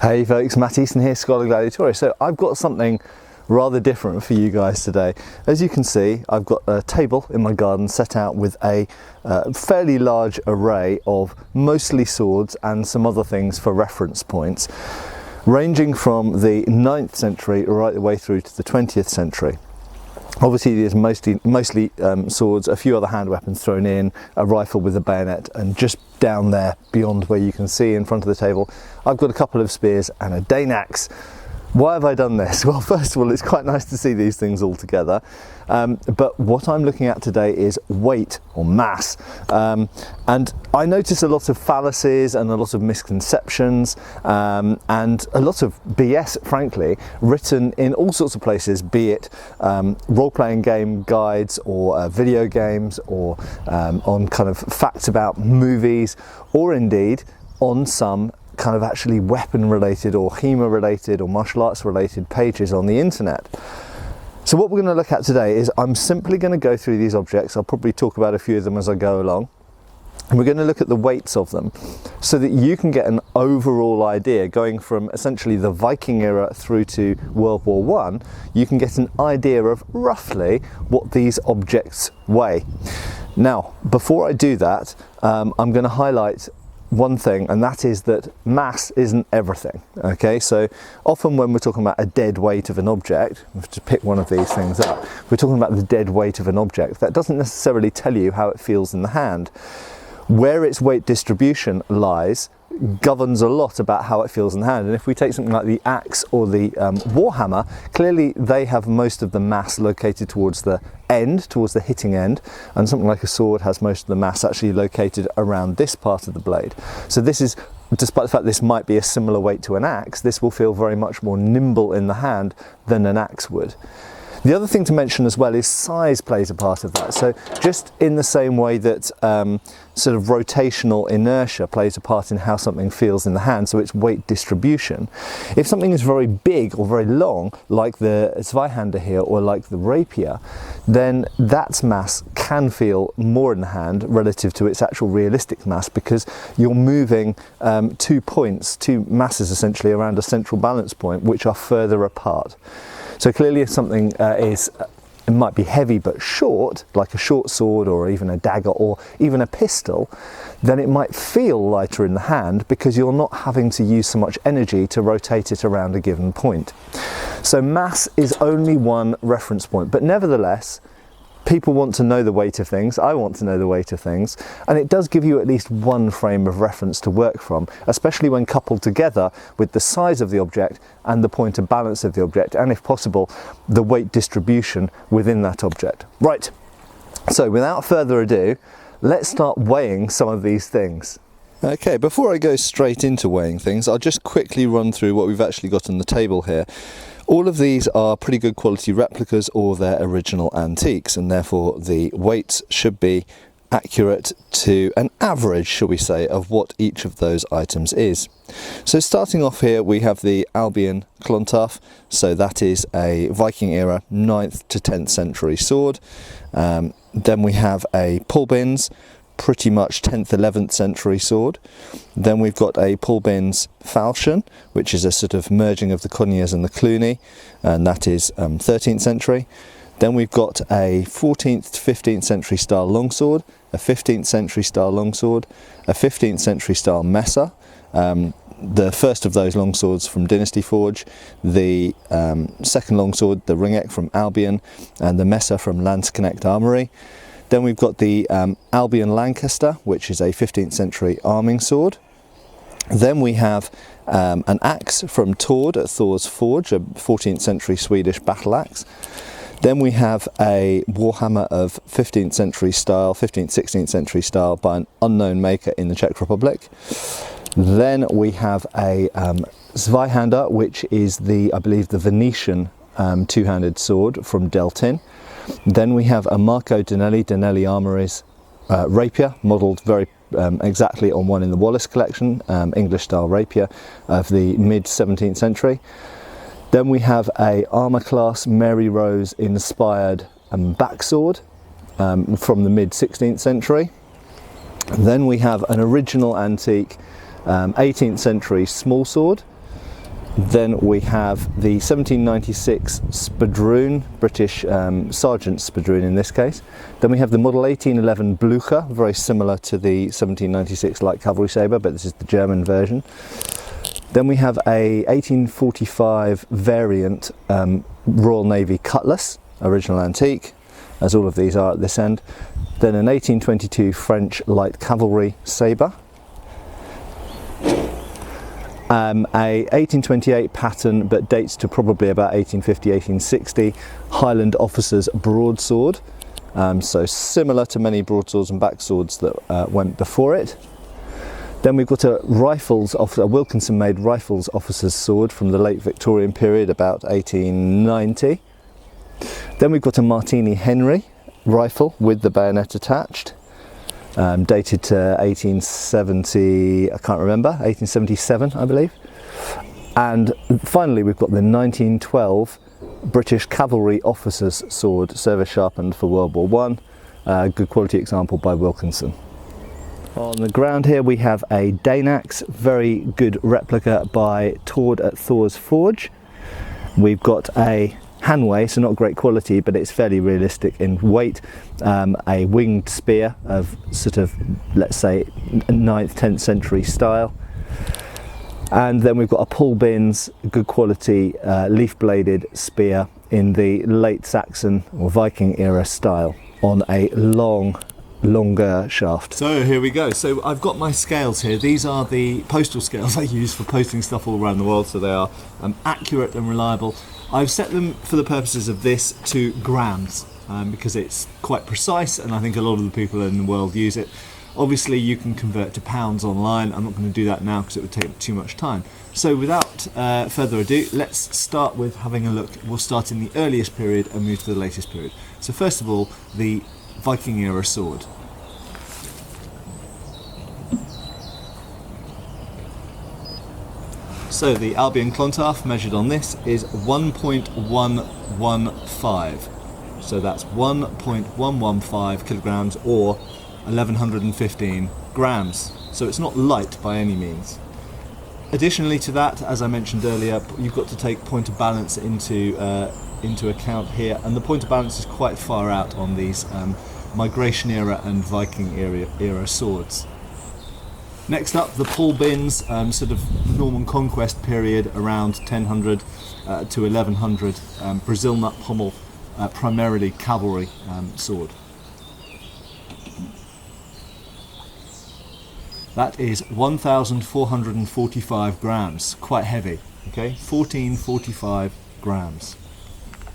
Hey folks, Matt Easton here, Scholar Gladiatorius. So I've got something rather different for you guys today. As you can see, I've got a table in my garden set out with a fairly large array of mostly swords and some other things for reference points, ranging from the 9th century right the way through to the 20th century. Obviously there's mostly swords, a few other hand weapons thrown in, a rifle with a bayonet, and just down there beyond where you can see in front of the table I've got a couple of spears and a Dane axe. Why have I done this? Well, first of all, it's quite nice to see these things all together, but what I'm looking at today is weight or mass, and I notice a lot of fallacies and a lot of misconceptions and a lot of BS, frankly, written in all sorts of places, be it role-playing game guides or video games, or on kind of facts about movies, or indeed on some kind of actually weapon related or HEMA related or martial arts related pages on the internet. So what we're going to look at today is I'm simply going to go through these objects. I'll probably talk about a few of them as I go along, and we're going to look at the weights of them so that you can get an overall idea. Going from essentially the Viking era through to World War I, you can get an idea of roughly what these objects weigh. Now, before I do that, I'm going to highlight one thing, and that is that mass isn't everything. Okay, so often when we're talking about a dead weight of an object, to pick one of these things up, we're talking about the dead weight of an object. That doesn't necessarily tell you how it feels in the hand. Where its weight distribution lies governs a lot about how it feels in the hand. And if we take something like the axe or the warhammer, clearly they have most of the mass located towards the end, towards the hitting end, and something like a sword has most of the mass actually located around this part of the blade. So this is, despite the fact this might be a similar weight to an axe, this will feel very much more nimble in the hand than an axe would. The other thing to mention as well is size plays a part of that. So just in the same way that sort of rotational inertia plays a part in how something feels in the hand, so its weight distribution, if something is very big or very long, like the Zweihander here or like the rapier, then that mass can feel more in the hand relative to its actual realistic mass, because you're moving 2 points, 2 masses essentially around a central balance point, which are further apart. So clearly if something it might be heavy but short, like a short sword or even a dagger or even a pistol, then it might feel lighter in the hand because you're not having to use so much energy to rotate it around a given point. So mass is only one reference point, but nevertheless, people want to know the weight of things, I want to know the weight of things, and it does give you at least one frame of reference to work from, especially when coupled together with the size of the object and the point of balance of the object, and if possible, the weight distribution within that object. Right, so without further ado, let's start weighing some of these things. Okay, before I go straight into weighing things, I'll just quickly run through what we've actually got on the table here. All of these are pretty good quality replicas or they're original antiques, and therefore the weights should be accurate to an average, shall we say, of what each of those items is. So starting off here, we have the Albion Clontarf, so that is a Viking era 9th to 10th century sword. Then we have a Pullbins, pretty much 10th, 11th century sword. Then we've got a Pullbins falchion, which is a sort of merging of the Conyers and the Cluny, and that is 13th century. Then we've got a 14th to 15th century style longsword, a 15th century style longsword, a 15th century style Messer, the first of those longswords from Dynasty Forge, the second longsword, the Ringek from Albion, and the Messer from Landsknecht Armory. Then we've got the Albion Lancaster, which is a 15th century arming sword. Then we have an axe from Tord at Thor's Forge, a 14th century Swedish battle axe. Then we have a Warhammer of 15th century style, 15th, 16th century style by an unknown maker in the Czech Republic. Then we have a Zweihander, which is I believe the Venetian two-handed sword from Deltin. Then we have a Marco Danelli Armories rapier, modelled very exactly on one in the Wallace collection, English style rapier of the mid 17th century. Then we have a armour class Mary Rose inspired backsword from the mid 16th century. Then we have an original antique 18th century small sword. Then we have the 1796 Spadroon, British Sergeant Spadroon in this case. Then we have the model 1811 Blucher, very similar to the 1796 light cavalry sabre, but this is the German version. Then we have a 1845 variant Royal Navy Cutlass, original antique, as all of these are at this end. Then an 1822 French light cavalry sabre. A 1828 pattern, but dates to probably about 1850-1860 Highland officers broadsword, so similar to many broadswords and backswords that went before it. Then we've got a Wilkinson made rifles officer's sword from the late Victorian period, about 1890. Then we've got a Martini Henry rifle with the bayonet attached. Dated to 1870, I can't remember, 1877 I believe. And finally we've got the 1912 British Cavalry Officer's Sword, service sharpened for World War I, good quality example by Wilkinson. On the ground here we have a Danax, very good replica by Tord at Thor's Forge. We've got a Hanway, so not great quality, but it's fairly realistic in weight. A winged spear of sort of, let's say, 9th, 10th century style. And then we've got a Paul Binns, good quality leaf bladed spear in the late Saxon or Viking era style on a longer shaft. So here we go. So I've got my scales here. These are the postal scales I use for posting stuff all around the world, so they are accurate and reliable. I've set them for the purposes of this to grams because it's quite precise, and I think a lot of the people in the world use it. Obviously you can convert to pounds online. I'm not going to do that now because it would take too much time. So without further ado, let's start with having a look. We'll start in the earliest period and move to the latest period. So first of all, the Viking era sword. So the Albion Clontarf measured on this is 1.115. So that's 1.115 kilograms or 1115 grams. So it's not light by any means. Additionally to that, as I mentioned earlier, you've got to take point of balance into account here, and the point of balance is quite far out on these Migration era and Viking era swords. Next up, the Paul Binns, sort of Norman conquest period, around 1000 to 1100, Brazil nut pommel, primarily cavalry sword. That is 1,445 grams, quite heavy, okay, 1445 grams.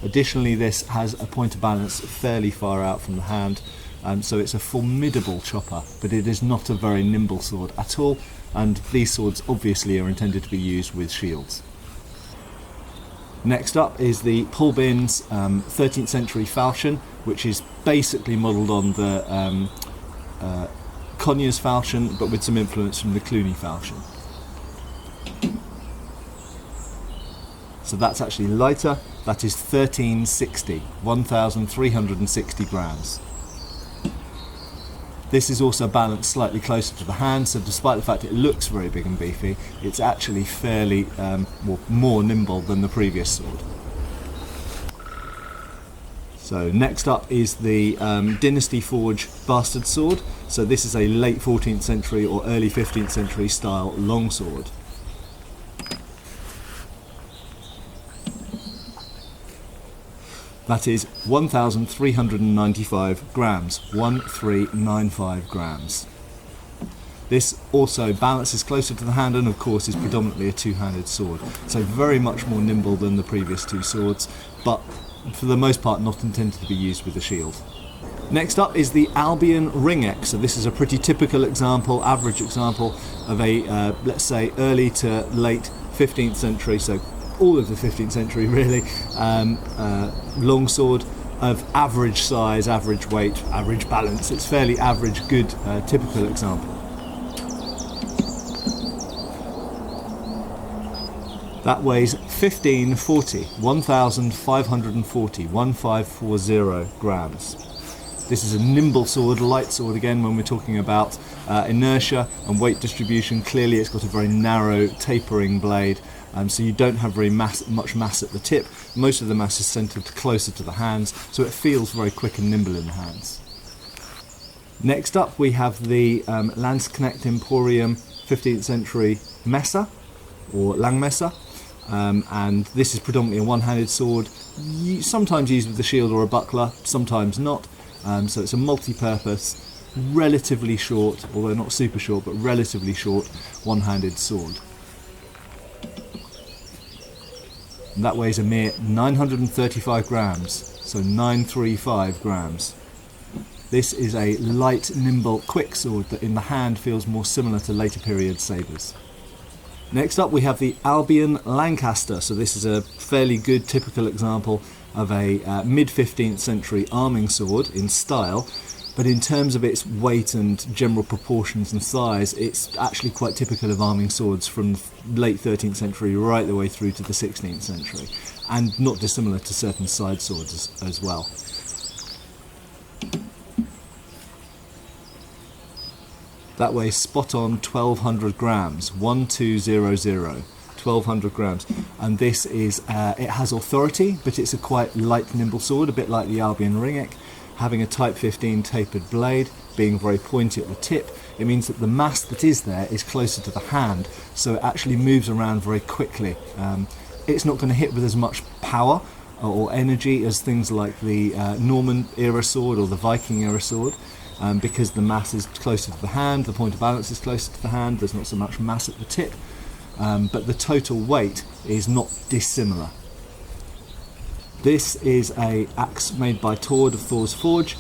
Additionally, this has a point of balance fairly far out from the hand, so it's a formidable chopper, but it is not a very nimble sword at all, and these swords obviously are intended to be used with shields. Next up is the Paul Binns 13th century falchion, which is basically modelled on the Conyers falchion, but with some influence from the Cluny falchion. So that's actually lighter. That is 1360, 1,360 grams. This is also balanced slightly closer to the hand, so despite the fact it looks very big and beefy, it's actually fairly more nimble than the previous sword. So next up is the Dynasty Forge Bastard Sword. So this is a late 14th century or early 15th century style longsword. That is 1,395 grams, 1,395 grams. This also balances closer to the hand and of course is predominantly a two-handed sword. So very much more nimble than the previous two swords, but for the most part not intended to be used with a shield. Next up is the Albion Ring-X. So this is a pretty typical example, average example of a, let's say, early to late 15th century, so all of the 15th century really, longsword of average size, average weight, average balance. It's fairly average, good, typical example. That weighs 1,540, 1,540, 1,540 grams. This is a nimble sword, light sword again when we're talking about inertia and weight distribution. Clearly it's got a very narrow tapering blade, so you don't have very much mass at the tip. Most of the mass is centred closer to the hands, so it feels very quick and nimble in the hands. Next up we have the Landsknecht Emporium 15th century Messer, or Langmesser, and this is predominantly a one-handed sword, sometimes used with a shield or a buckler, sometimes not, so it's a multi-purpose, relatively short, although not super short, but relatively short one-handed sword. And that weighs a mere 935 grams, so 935 grams. This is a light, nimble, quick sword that in the hand feels more similar to later period sabres. Next up we have the Albion Lancaster. So this is a fairly good typical example of a mid-15th century arming sword in style, but in terms of its weight and general proportions and size, it's actually quite typical of arming swords from the late 13th century right the way through to the 16th century, and not dissimilar to certain side swords as well. That weighs spot on 1200 grams, 1200, 1200 grams. And this is, it has authority, but it's a quite light, nimble sword, a bit like the Albion Ringek, having a Type 15 tapered blade, being very pointy at the tip. It means that the mass that is there is closer to the hand, so it actually moves around very quickly. It's not going to hit with as much power or energy as things like the Norman era sword or the Viking era sword. Because the mass is closer to the hand, the point of balance is closer to the hand, there's not so much mass at the tip, but the total weight is not dissimilar. This is an axe made by Tord of Thor's Forge,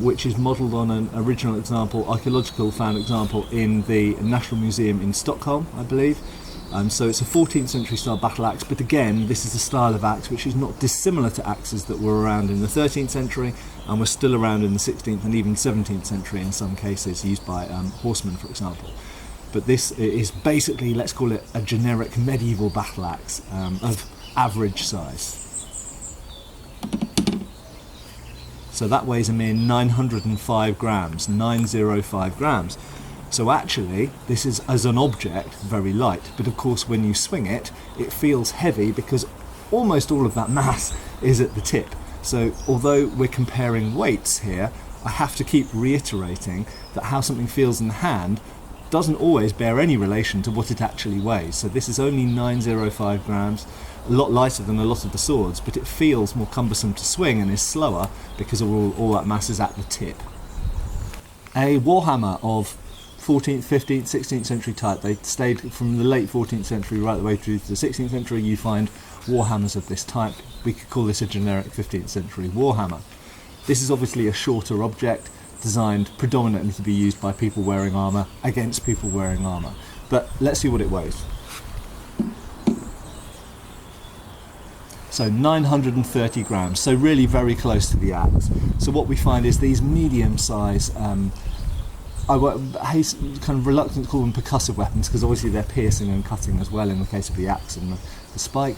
which is modelled on an original example, archaeological found example in the National Museum in Stockholm, I believe. So it's a 14th century style battle axe, but again this is a style of axe which is not dissimilar to axes that were around in the 13th century and were still around in the 16th and even 17th century in some cases, used by horsemen for example. But this is basically, let's call it a generic medieval battle axe of average size. So that weighs a mere 905 grams, 905 grams. So actually, this is, as an object, very light, but of course when you swing it, it feels heavy because almost all of that mass is at the tip. So although we're comparing weights here, I have to keep reiterating that how something feels in the hand doesn't always bear any relation to what it actually weighs. So this is only 905 grams, a lot lighter than a lot of the swords, but it feels more cumbersome to swing and is slower because all that mass is at the tip. A warhammer of 14th, 15th, 16th century type. They stayed from the late 14th century right the way through to the 16th century. You find warhammers of this type. We could call this a generic 15th century warhammer. This is obviously a shorter object designed predominantly to be used by people wearing armour against people wearing armour. But let's see what it weighs. So 930 grams, so really very close to the axe. So what we find is these medium size I kind of reluctant to call them percussive weapons because obviously they're piercing and cutting as well in the case of the axe and the spike,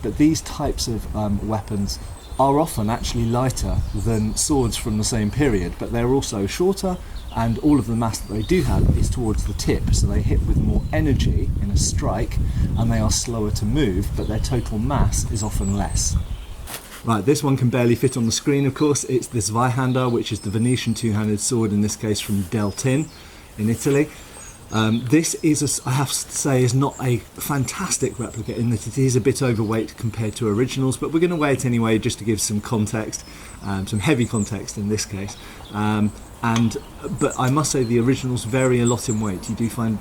but these types of weapons are often actually lighter than swords from the same period, but they're also shorter, and all of the mass that they do have is towards the tip, so they hit with more energy in a strike and they are slower to move, but their total mass is often less. Right, this one can barely fit on the screen, of course. It's the Zweihander, which is the Venetian two-handed sword, in this case from Del Tin in Italy. This is, I have to say, is not a fantastic replica in that it is a bit overweight compared to originals, but we're going to weigh it anyway just to give some context, some heavy context in this case. But I must say the originals vary a lot in weight. You do find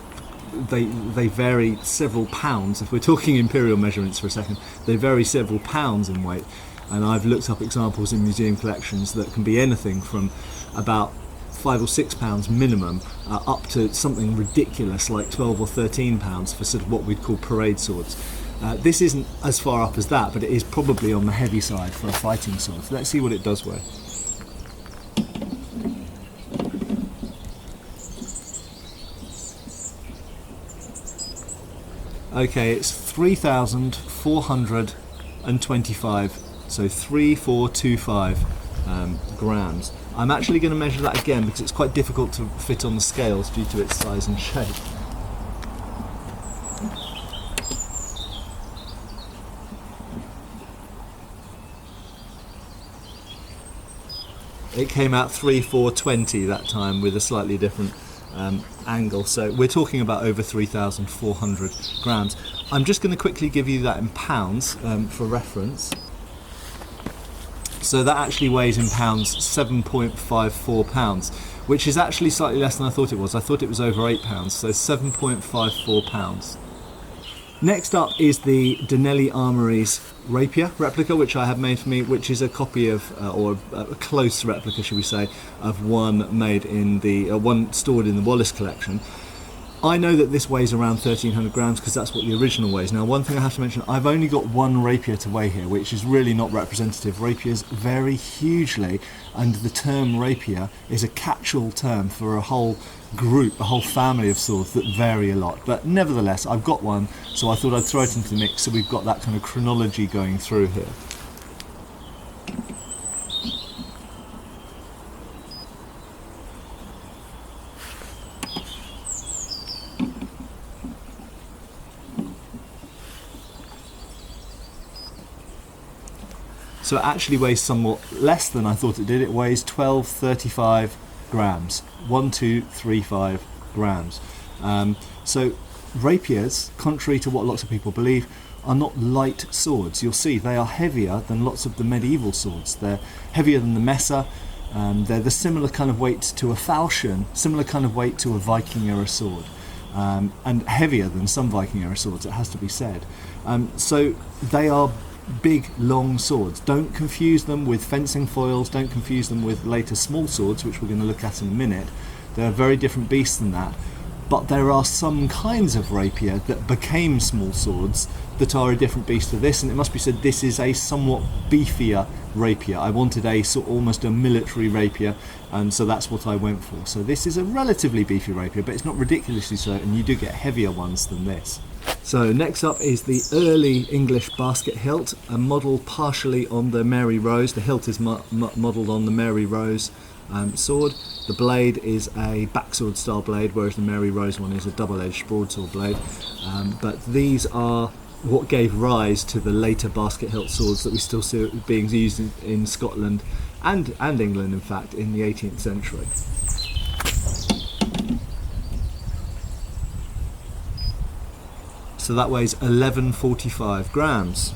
they vary several pounds. If we're talking imperial measurements for a second, they vary several pounds in weight. And I've looked up examples in museum collections that can be anything from about £5 or £6 minimum up to something ridiculous like 12 or 13 pounds for sort of what we'd call parade swords. This isn't as far up as that, but it is probably on the heavy side for a fighting sword. So let's see what it does weigh. Okay, it's 3,425. So 3,425 grams. I'm actually going to measure that again because it's quite difficult to fit on the scales due to its size and shape. it came out 3,420 that time with a slightly different angle. So we're talking about over 3,400 grams. I'm just going to quickly give you that in pounds for reference. So that actually weighs in pounds 7.54 pounds, which is actually slightly less than I thought it was. I thought it was over 8 pounds, so 7.54 pounds. Next up is the Donnelly Armouries rapier replica, which I have made for me, which is a copy of, or a close replica, should we say, of one made in the, one stored in the Wallace collection. I know that this weighs around 1,300 grams because that's what the original weighs. Now, one thing I have to mention, I've only got one rapier to weigh here, which is really not representative. Rapiers vary hugely, and the term rapier is a catch-all term for a whole group, a whole family of swords that vary a lot. But nevertheless, I've got one, so I thought I'd throw it into the mix so we've got that kind of chronology going through here. So it actually weighs somewhat less than I thought it did. It weighs 1235 grams, 1235 grams. So rapiers, contrary to what lots of people believe, are not light swords. You'll see they are heavier than lots of the medieval swords. They're heavier than the Messer. They're the similar kind of weight to a falchion, similar kind of weight to a Viking era sword. And heavier than some Viking era swords, it has to be said. So they are big, long swords. Don't confuse them with fencing foils, don't confuse them with later small swords, which we're going to look at in a minute. They're very different beasts than that. But there are some kinds of rapier that became small swords that are a different beast to this, and it must be said this is a somewhat beefier rapier. I wanted a sort almost a military rapier, and so that's what I went for. So this is a relatively beefy rapier, but it's not ridiculously so, and you do get heavier ones than this. So next up is the early English basket hilt, a model partially on the Mary Rose. The hilt is modelled on the Mary Rose sword. The blade is a backsword style blade, whereas the Mary Rose one is a double-edged broadsword blade. But these are what gave rise to the later basket hilt swords that we still see being used in Scotland and England, in fact, in the 18th century. So that weighs 1145 grams.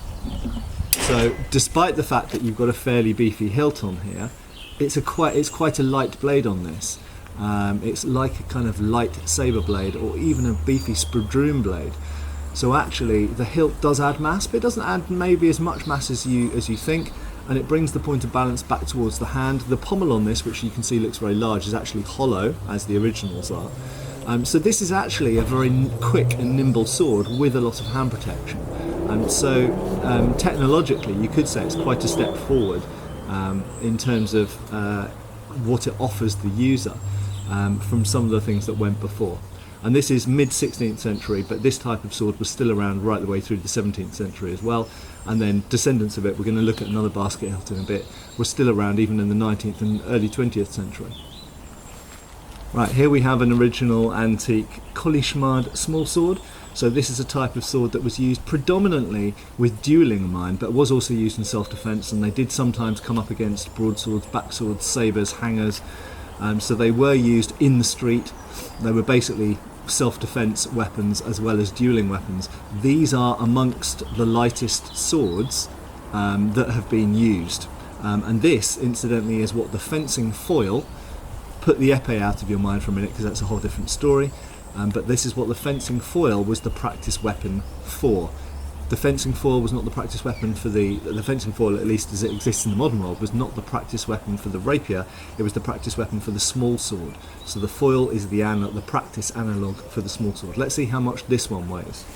So despite the fact that you've got a fairly beefy hilt on here, it's quite a light blade on this. It's like a kind of light saber blade, or even a beefy spadroon blade. So actually the hilt does add mass, but it doesn't add maybe as much mass as you think, and it brings the point of balance back towards the hand. The pommel on this, which you can see looks very large, is actually hollow, as the originals are. So this is actually a very quick and nimble sword with a lot of hand protection. So technologically, you could say it's quite a step forward in terms of what it offers the user from some of the things that went before. And this is mid-16th century, but this type of sword was still around right the way through the 17th century as well. And then descendants of it, we're going to look at another basket hilt in a bit, were still around even in the 19th and early 20th century. Right, here we have an original antique Colishmard small sword. So this is a type of sword that was used predominantly with duelling in mind, but was also used in self-defense, and they did sometimes come up against broadswords, backswords, sabers, hangers. So they were used in the street. They were basically self-defense weapons as well as dueling weapons. These are amongst the lightest swords that have been used. And this, incidentally, is what the fencing foil, put the épée out of your mind for a minute because that's a whole different story, but this is what the fencing foil was the practice weapon for. The fencing foil was not the practice weapon for the fencing foil, at least as it exists in the modern world, was not the practice weapon for the rapier, it was the practice weapon for the small sword. So the foil is the practice analogue for the small sword. Let's see how much this one weighs.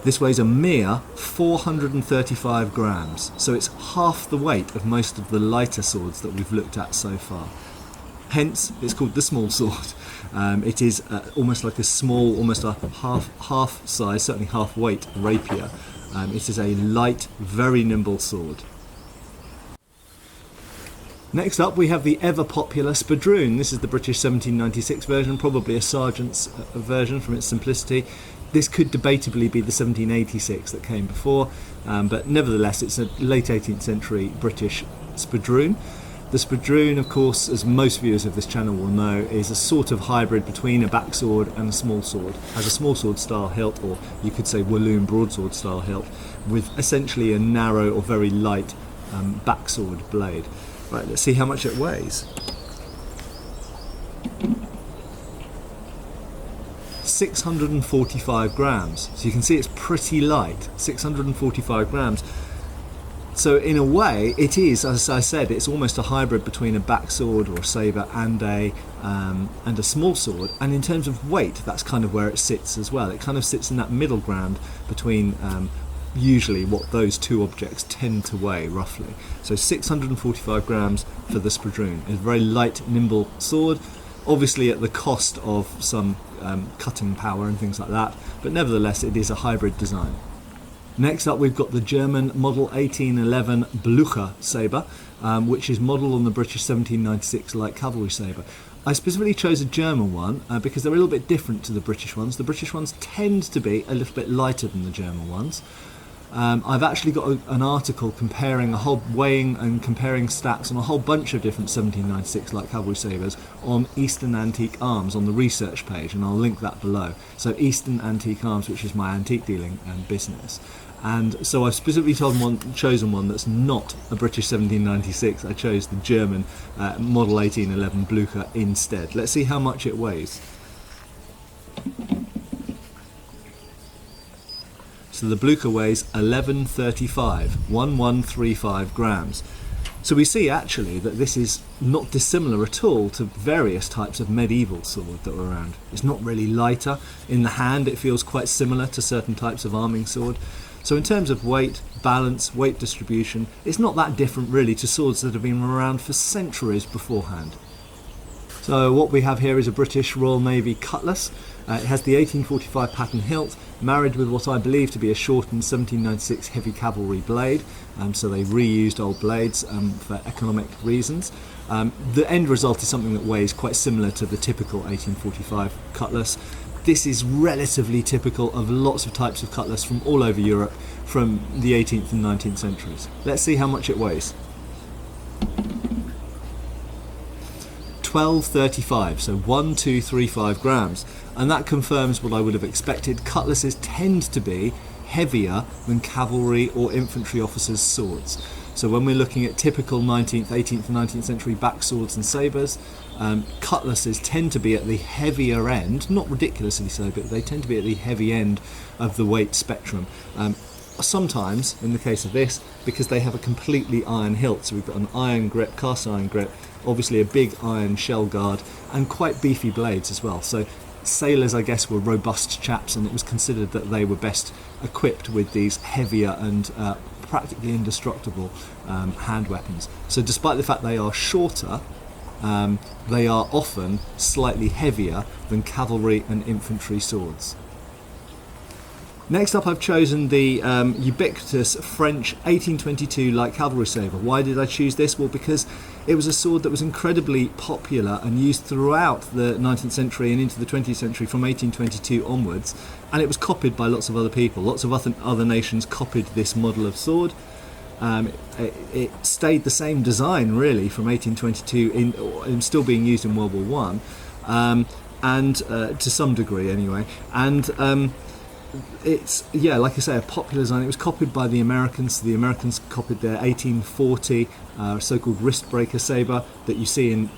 This weighs a mere 435 grams, so it's half the weight of most of the lighter swords that we've looked at so far. Hence, it's called the small sword. It is almost like a small, almost a half size, certainly half weight rapier. It is a light, very nimble sword. Next up we have the ever popular spadroon. This is the British 1796 version, probably a sergeant's version from its simplicity. This could debatably be the 1786 that came before, but nevertheless it's a late 18th century British spadroon. The spadroon, of course, as most viewers of this channel will know, is a sort of hybrid between a backsword and a small sword. It has a small sword style hilt, or you could say Walloon broadsword style hilt, with essentially a narrow or very light backsword blade. Right, let's see how much it weighs. 645 grams. So you can see it's pretty light, 645 grams. So in a way, it is, as I said, it's almost a hybrid between a backsword or a sabre and a small sword. And in terms of weight, that's kind of where it sits as well. It kind of sits in that middle ground between usually what those two objects tend to weigh roughly. So 645 grams for the spadroon. It's a very light, nimble sword, obviously at the cost of some cutting power and things like that, but nevertheless it is a hybrid design. Next up we've got the German Model 1811 Blücher sabre, which is modelled on the British 1796 light cavalry sabre. I specifically chose a German one because they're a little bit different to the British ones. The British ones tend to be a little bit lighter than the German ones. I've actually got an article weighing and comparing stats on a whole bunch of different 1796 light cavalry sabres on Eastern Antique Arms on the research page, and I'll link that below. So Eastern Antique Arms, which is my antique dealing business. And so I've specifically chosen one that's not a British 1796. I chose the German Model 1811 Blücher instead. Let's see how much it weighs. So the Blücher weighs 1135 grams. So we see actually that this is not dissimilar at all to various types of medieval sword that were around. It's not really lighter. In the hand it feels quite similar to certain types of arming sword. So in terms of weight, balance, weight distribution, it's not that different really to swords that have been around for centuries beforehand. So what we have here is a British Royal Navy cutlass. It has the 1845 pattern hilt, married with what I believe to be a shortened 1796 heavy cavalry blade. So they reused old blades for economic reasons. The end result is something that weighs quite similar to the typical 1845 cutlass. This is relatively typical of lots of types of cutlass from all over Europe from the 18th and 19th centuries. Let's see how much it weighs. 1235, so 1235 grams, and that confirms what I would have expected. Cutlasses tend to be heavier than cavalry or infantry officers' swords. So when we're looking at typical 19th, 18th and 19th century backswords and sabres, cutlasses tend to be at the heavier end, not ridiculously so, but they tend to be at the heavy end of the weight spectrum. Sometimes, in the case of this, because they have a completely iron hilt, so we've got an iron grip, cast iron grip, obviously a big iron shell guard, and quite beefy blades as well. So sailors, I guess, were robust chaps, and it was considered that they were best equipped with these heavier and practically indestructible hand weapons. So despite the fact they are shorter, they are often slightly heavier than cavalry and infantry swords. Next up I've chosen the ubiquitous French 1822 light cavalry sabre. Why did I choose this? Well, because it was a sword that was incredibly popular and used throughout the 19th century and into the 20th century from 1822 onwards, and it was copied by lots of other people. Lots of other nations copied this model of sword. It stayed the same design really from 1822 and still being used in World War I, and to some degree anyway. And it's, yeah, like I say, a popular design. It was copied by the Americans. The Americans copied their 1840 so-called wrist breaker saber that you see in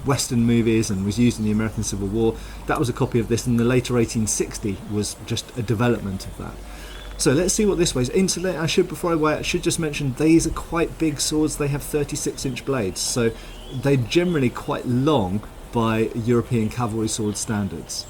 Western movies and was used in the American Civil War. That was a copy of this, and the later 1860 was just a development of that. So let's see what this weighs. Incidentally, before I weigh it, I should just mention these are quite big swords. They have 36-inch blades, so they're generally quite long by European cavalry sword standards.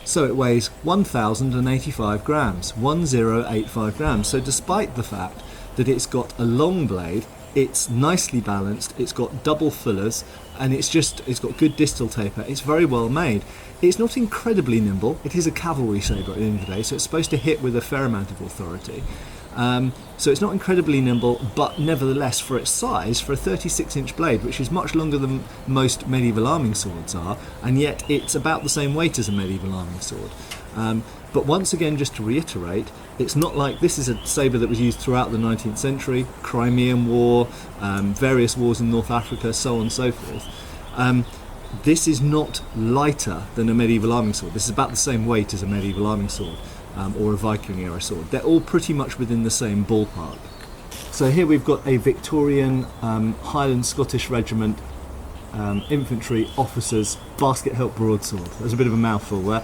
So it weighs 1,085 grams, 1085 grams. So despite the fact that it's got a long blade, it's nicely balanced, it's got double fillers, and it's got good distal taper. It's very well made. It's not incredibly nimble. It is a cavalry sabre at the end of the day, so it's supposed to hit with a fair amount of authority. So it's not incredibly nimble, but nevertheless, for its size, for a 36-inch blade, which is much longer than most medieval arming swords are, and yet it's about the same weight as a medieval arming sword. But once again, just to reiterate, it's not like this is a sabre that was used throughout the 19th century, Crimean War, various wars in North Africa, so on and so forth. This is not lighter than a medieval arming sword. This is about the same weight as a medieval arming sword or a Viking era sword. They're all pretty much within the same ballpark. So here we've got a Victorian Highland Scottish Regiment infantry officers basket hilt broadsword. There's a bit of a mouthful there.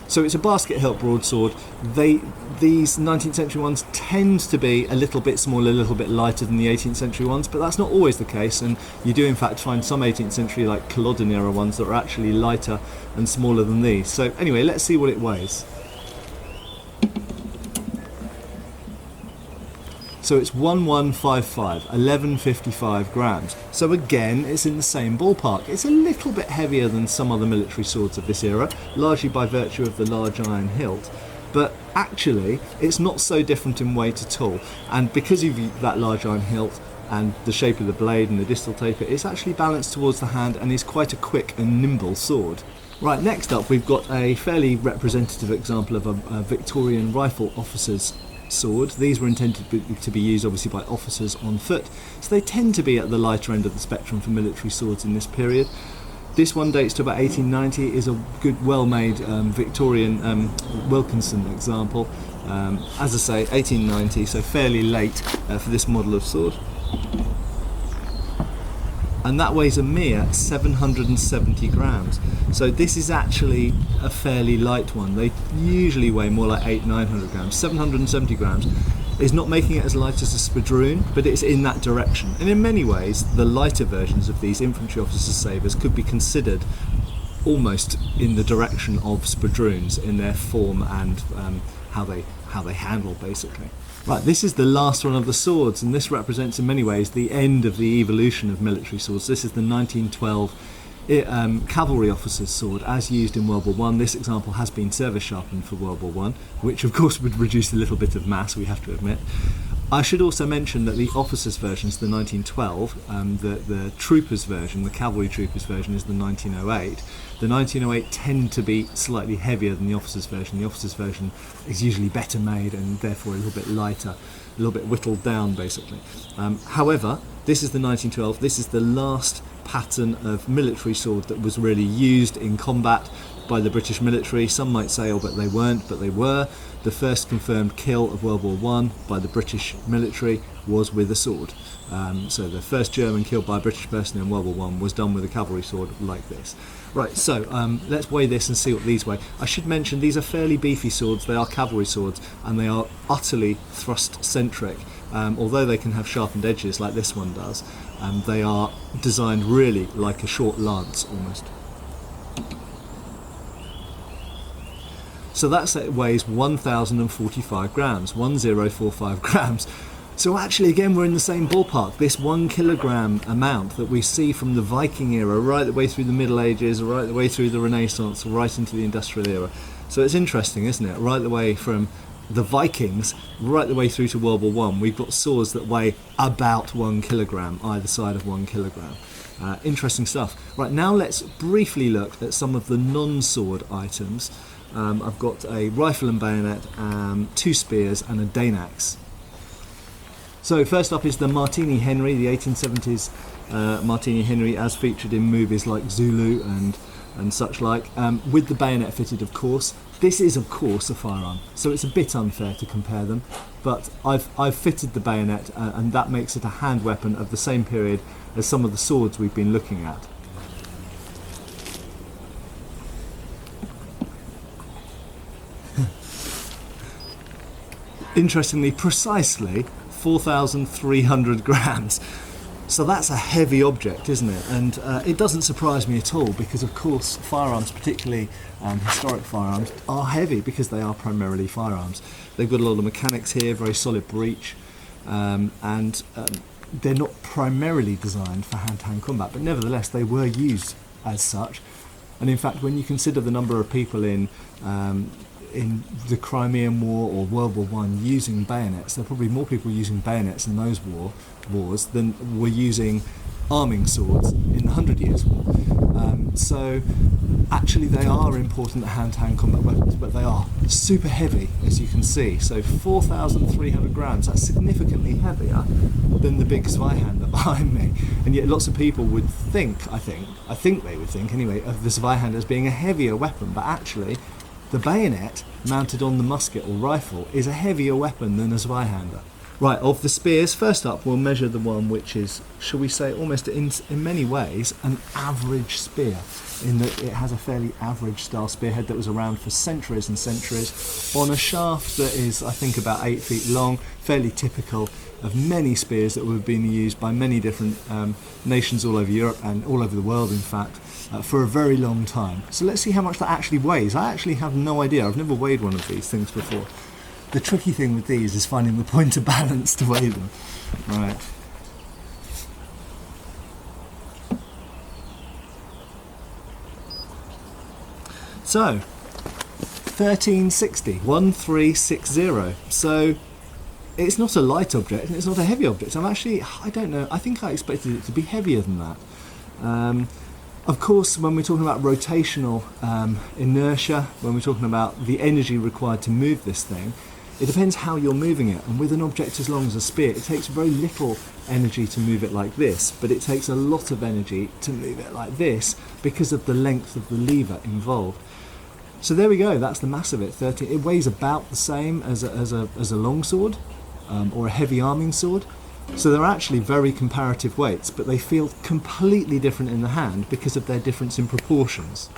So it's a basket hilt broadsword. These 19th century ones tend to be a little bit smaller, a little bit lighter than the 18th century ones, but that's not always the case, and you do in fact find some 18th century like Culloden era ones that are actually lighter and smaller than these. So anyway, let's see what it weighs. So it's 1155, 1155 grams. So again, it's in the same ballpark. It's a little bit heavier than some other military swords of this era, largely by virtue of the large iron hilt. But actually, it's not so different in weight at all. And because of that large iron hilt and the shape of the blade and the distal taper, it's actually balanced towards the hand and is quite a quick and nimble sword. Right, next up we've got a fairly representative example of a Victorian rifle officer's sword. These were intended to be used obviously by officers on foot, so they tend to be at the lighter end of the spectrum for military swords in this period. This one dates to about 1890, is a good, well-made Victorian Wilkinson example. As I say, 1890, so fairly late for this model of sword. And that weighs a mere 770 grams. So this is actually a fairly light one. They usually weigh more like 800-900 grams. 770 grams is not making it as light as a spadroon, but it's in that direction. And in many ways, the lighter versions of these infantry officers' sabres could be considered almost in the direction of spadroons in their form and how they handle, basically. Right, this is the last one of the swords, and this represents in many ways the end of the evolution of military swords. This is the 1912 cavalry officer's sword as used in World War I. This example has been service sharpened for World War I, which of course would reduce a little bit of mass, we have to admit. I should also mention that the officers' versions, the 1912, the troopers' version, the cavalry troopers' version is the 1908. The 1908 tend to be slightly heavier than the officers' version. The officers' version is usually better made and therefore a little bit lighter, a little bit whittled down basically. However, this is the 1912. This is the last pattern of military sword that was really used in combat by the British military. Some might say, oh, but they weren't, but they were. The first confirmed kill of World War I by the British military was with a sword. So the first German killed by a British person in World War I was done with a cavalry sword like this. Right, so let's weigh this and see what these weigh. I should mention these are fairly beefy swords. They are cavalry swords and they are utterly thrust-centric. Although they can have sharpened edges like this one does, they are designed really like a short lance almost. So that weighs 1,045 grams, 1045 grams. So actually again we're in the same ballpark. This 1 kilogram amount that we see from the Viking era right the way through the Middle Ages, right the way through the Renaissance, right into the Industrial era. So it's interesting, isn't it? Right the way from the Vikings right the way through to World War I, we've got swords that weigh about 1 kilogram, either side of 1 kilogram. Interesting stuff. Right, now let's briefly look at some of the non-sword items. I've got a rifle and bayonet, 2 spears and a Dane axe. So first up is the Martini Henry, the 1870s Martini Henry, as featured in movies like Zulu and such like, with the bayonet fitted, of course. This is, of course, a firearm, so it's a bit unfair to compare them, but I've fitted the bayonet, and that makes it a hand weapon of the same period as some of the swords we've been looking at. Interestingly, precisely 4,300 grams. So that's a heavy object, isn't it? And it doesn't surprise me at all because, of course, firearms, particularly historic firearms, are heavy because they are primarily firearms. They've got a lot of mechanics here, very solid breech, and they're not primarily designed for hand-to-hand combat, but nevertheless they were used as such. And in fact, when you consider the number of people in in the Crimean War or World War One using bayonets. There are probably more people using bayonets in those wars than were using arming swords in the 100 Years' War. So actually they are important hand-to-hand combat weapons, but they are super heavy, as you can see. So 4,300 grams, that's significantly heavier than the big Zweihander behind me. And yet lots of people would think, I think they would think anyway, of the Zweihander as being a heavier weapon, but actually the bayonet mounted on the musket or rifle is a heavier weapon than a Zweihander. Right, of the spears, first up we'll measure the one which is, shall we say, almost in many ways an average spear, in that it has a fairly average style spearhead that was around for centuries and centuries, on a shaft that is, I think, about 8 feet long, fairly typical of many spears that have been used by many different nations all over Europe and all over the world, in fact, for a very long time. So let's see how much that actually weighs. I actually have no idea. I've never weighed one of these things before. The tricky thing with these is finding the point of balance to weigh them. Right. So, 1360. So, it's not a light object and it's not a heavy object. I don't know, I think I expected it to be heavier than that. Of course, when we're talking about rotational inertia, when we're talking about the energy required to move this thing, it depends how you're moving it. And with an object as long as a spear, it takes very little energy to move it like this, but it takes a lot of energy to move it like this because of the length of the lever involved. So there we go, that's the mass of it. It weighs about the same as a long sword or a heavy arming sword. So they're actually very comparative weights, but they feel completely different in the hand because of their difference in proportions.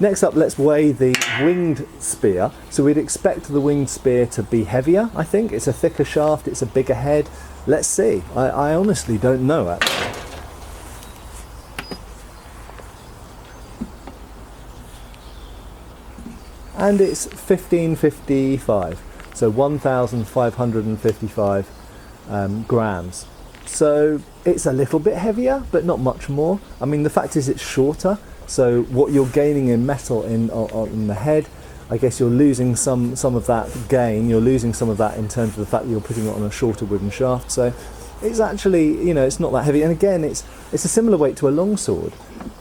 Next up, let's weigh the winged spear. So we'd expect the winged spear to be heavier, I think. It's a thicker shaft, it's a bigger head. Let's see. I honestly don't know, actually. And it's 1555, so 1,555 grams. So it's a little bit heavier, but not much more. I mean, the fact is it's shorter. So what you're gaining in metal on the head, I guess you're losing some of that gain. You're losing some of that in terms of the fact that you're putting it on a shorter wooden shaft. So it's actually, it's not that heavy. And again, it's a similar weight to a longsword.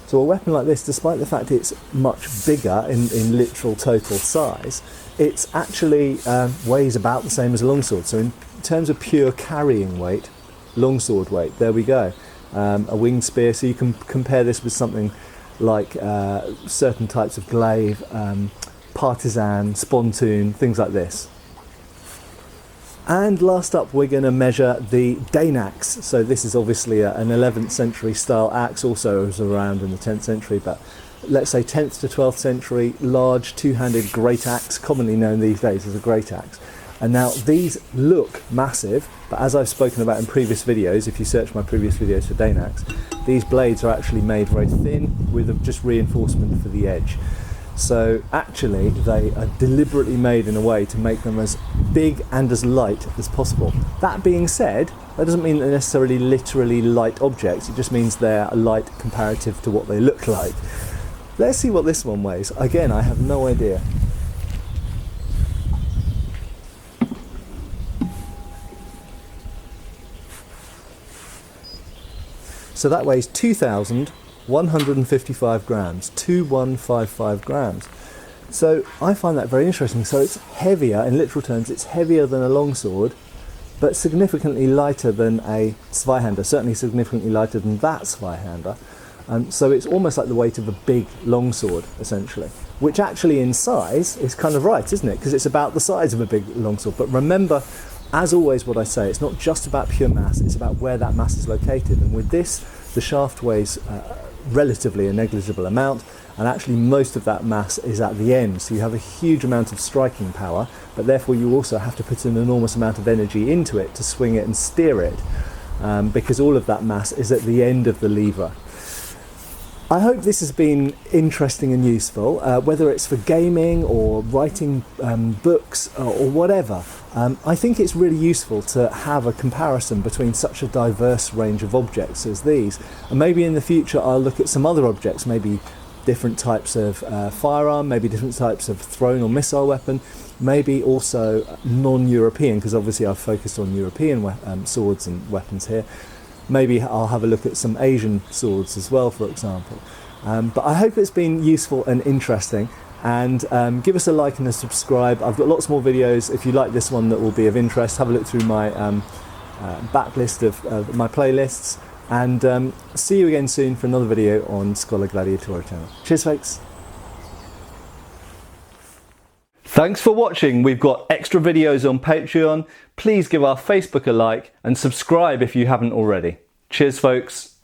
So a weapon like this, despite the fact it's much bigger in literal total size, it's actually weighs about the same as a longsword. So in terms of pure carrying weight, longsword weight, there we go. A winged spear. So you can compare this with something like certain types of glaive, partisan, spontoon, things like this. And last up, we're going to measure the Dane axe. So this is obviously an 11th century style axe, also was around in the 10th century, but let's say 10th to 12th century, large two-handed great axe, commonly known these days as a great axe. And now these look massive, but as I've spoken about in previous videos, if you search my previous videos for Dane axe, these blades are actually made very thin with just reinforcement for the edge. So actually they are deliberately made in a way to make them as big and as light as possible. That being said, that doesn't mean they're necessarily literally light objects, it just means they're light comparative to what they look like. Let's see what this one weighs. Again, I have no idea. So that weighs 2,155 grams, 2,155 grams. So I find that very interesting. So it's heavier, in literal terms, it's heavier than a longsword, but significantly lighter than a Zweihander, certainly significantly lighter than that Zweihander. So it's almost like the weight of a big longsword, essentially, which actually in size is kind of right, isn't it? Because it's about the size of a big longsword. But remember, as always, what I say, it's not just about pure mass, it's about where that mass is located. And with this, the shaft weighs relatively a negligible amount, and actually most of that mass is at the end. So you have a huge amount of striking power, but therefore you also have to put an enormous amount of energy into it to swing it and steer it, because all of that mass is at the end of the lever. I hope this has been interesting and useful, whether it's for gaming or writing books or whatever. I think it's really useful to have a comparison between such a diverse range of objects as these. And maybe in the future I'll look at some other objects, maybe different types of firearm, maybe different types of thrown or missile weapon, maybe also non-European, because obviously I've focused on European swords and weapons here. Maybe I'll have a look at some Asian swords as well, for example. But I hope it's been useful and interesting, and give us a like and a subscribe. I've got lots more videos if you like this one that will be of interest. Have a look through my backlist of my playlists, and see you again soon for another video on Schola Gladiatora channel. Cheers folks! Thanks for watching. We've got extra videos on Patreon. Please give our Facebook a like and subscribe if you haven't already. Cheers folks!